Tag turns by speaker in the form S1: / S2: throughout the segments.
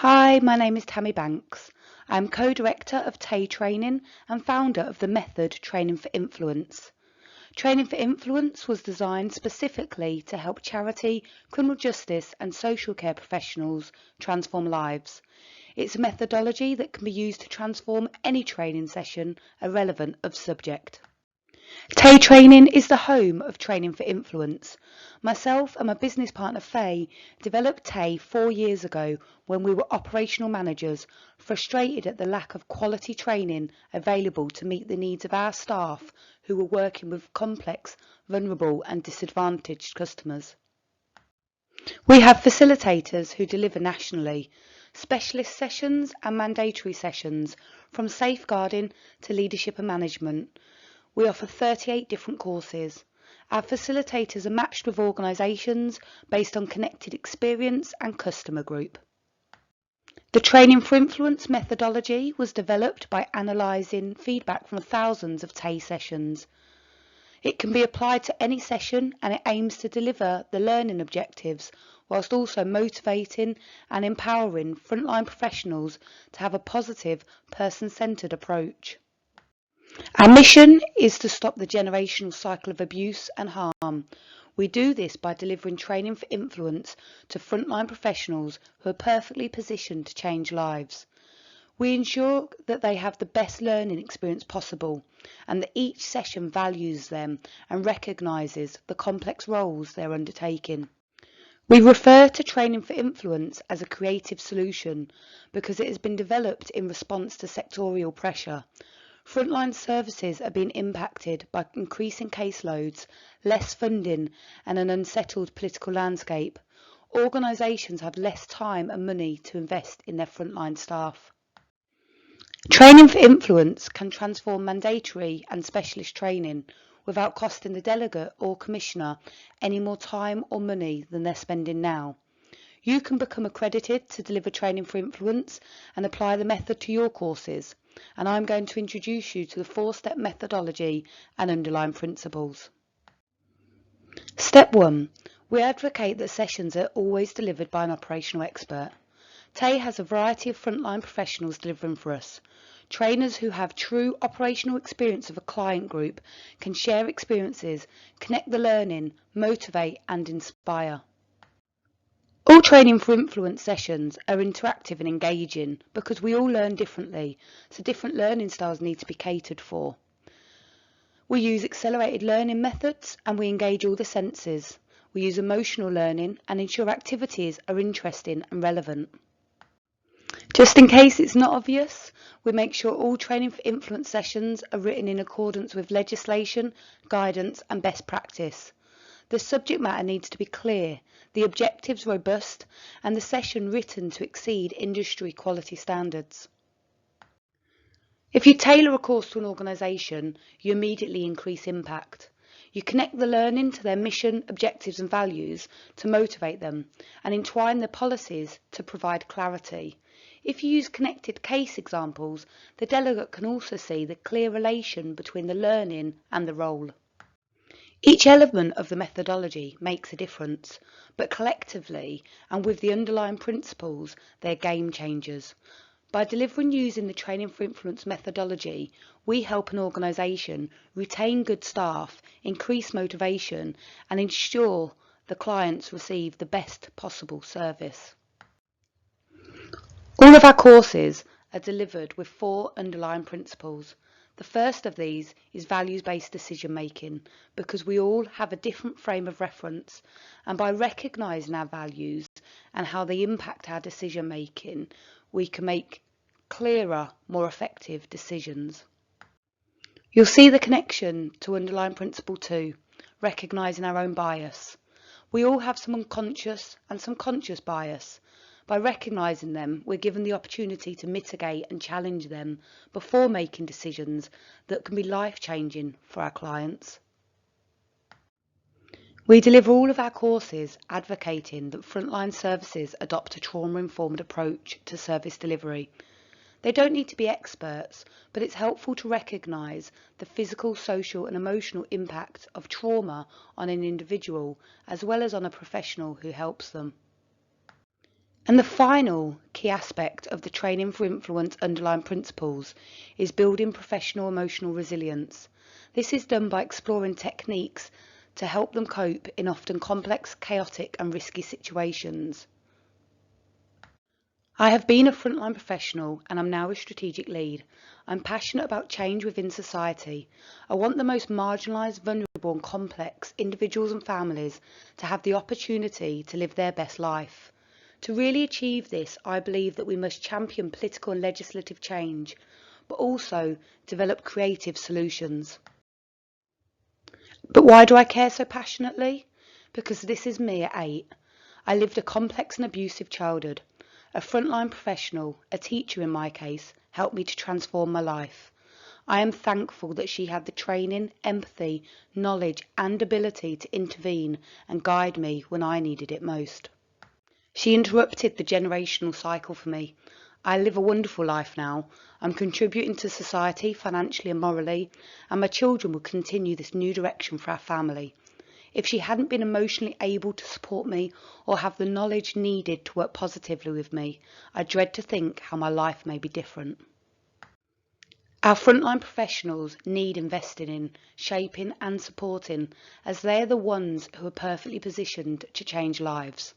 S1: Hi, my name is Tammy Banks. I'm co-director of TAY Training and founder of the method Training for Influence. Training for Influence was designed specifically to help charity, criminal justice and social care professionals transform lives. It's a methodology that can be used to transform any training session irrelevant of subject. TAY Training is the home of Training for Influence. Myself and my business partner Faye developed TAY 4 years ago when we were operational managers, frustrated at the lack of quality training available to meet the needs of our staff who were working with complex, vulnerable and disadvantaged customers. We have facilitators who deliver nationally, specialist sessions and mandatory sessions, from safeguarding to leadership and management. We offer 38 different courses. Our facilitators are matched with organisations based on connected experience and customer group. The Training for Influence methodology was developed by analysing feedback from thousands of TAY sessions. It can be applied to any session and it aims to deliver the learning objectives whilst also motivating and empowering frontline professionals to have a positive, person-centred approach. Our mission is to stop the generational cycle of abuse and harm. We do this by delivering training for influence to frontline professionals who are perfectly positioned to change lives. We ensure that they have the best learning experience possible and that each session values them and recognises the complex roles they're undertaking. We refer to Training for Influence as a creative solution because it has been developed in response to sectorial pressure. Frontline services are being impacted by increasing caseloads, less funding and an unsettled political landscape. Organisations have less time and money to invest in their frontline staff. Training for Influence can transform mandatory and specialist training without costing the delegate or commissioner any more time or money than they're spending now. You can become accredited to deliver Training for Influence and apply the method to your courses, and I'm going to introduce you to the 4-step methodology and underlying principles. Step 1. We advocate that sessions are always delivered by an operational expert. TAY has a variety of frontline professionals delivering for us. Trainers who have true operational experience of a client group can share experiences, connect the learning, motivate and inspire. All Training for Influence sessions are interactive and engaging because we all learn differently, so different learning styles need to be catered for. We use accelerated learning methods and we engage all the senses. We use emotional learning and ensure activities are interesting and relevant. Just in case it's not obvious, we make sure all Training for Influence sessions are written in accordance with legislation, guidance and best practice. The subject matter needs to be clear, the objectives robust and the session written to exceed industry quality standards. If you tailor a course to an organisation, you immediately increase impact. You connect the learning to their mission, objectives and values to motivate them and entwine the policies to provide clarity. If you use connected case examples, the delegate can also see the clear relation between the learning and the role. Each element of the methodology makes a difference, but collectively and with the underlying principles, they're game changers. By delivering using the Training for Influence methodology, we help an organisation retain good staff, increase motivation and ensure the clients receive the best possible service. All of our courses are delivered with 4 underlying principles. The first of these is values-based decision making because we all have a different frame of reference, and by recognising our values and how they impact our decision making, we can make clearer, more effective decisions. You'll see the connection to underlying principle 2, recognising our own bias. We all have some unconscious and some conscious bias. By recognising them, we're given the opportunity to mitigate and challenge them before making decisions that can be life-changing for our clients. We deliver all of our courses advocating that frontline services adopt a trauma-informed approach to service delivery. They don't need to be experts, but it's helpful to recognise the physical, social and emotional impact of trauma on an individual as well as on a professional who helps them. And the final key aspect of the Training for Influence underlying principles is building professional emotional resilience. This is done by exploring techniques to help them cope in often complex, chaotic and risky situations. I have been a frontline professional and I'm now a strategic lead. I'm passionate about change within society. I want the most marginalised, vulnerable and complex individuals and families to have the opportunity to live their best life. To really achieve this, I believe that we must champion political and legislative change, but also develop creative solutions. But why do I care so passionately? Because this is me at 8. I lived a complex and abusive childhood. A frontline professional, a teacher in my case, helped me to transform my life. I am thankful that she had the training, empathy, knowledge and ability to intervene and guide me when I needed it most. She interrupted the generational cycle for me. I live a wonderful life now. I'm contributing to society financially and morally, and my children will continue this new direction for our family. If she hadn't been emotionally able to support me or have the knowledge needed to work positively with me, I dread to think how my life may be different. Our frontline professionals need investing in, shaping and supporting, as they are the ones who are perfectly positioned to change lives.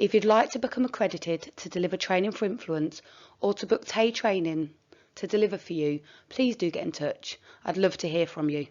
S1: If you'd like to become accredited to deliver training for influence or to book TAY training to deliver for you, please do get in touch. I'd love to hear from you.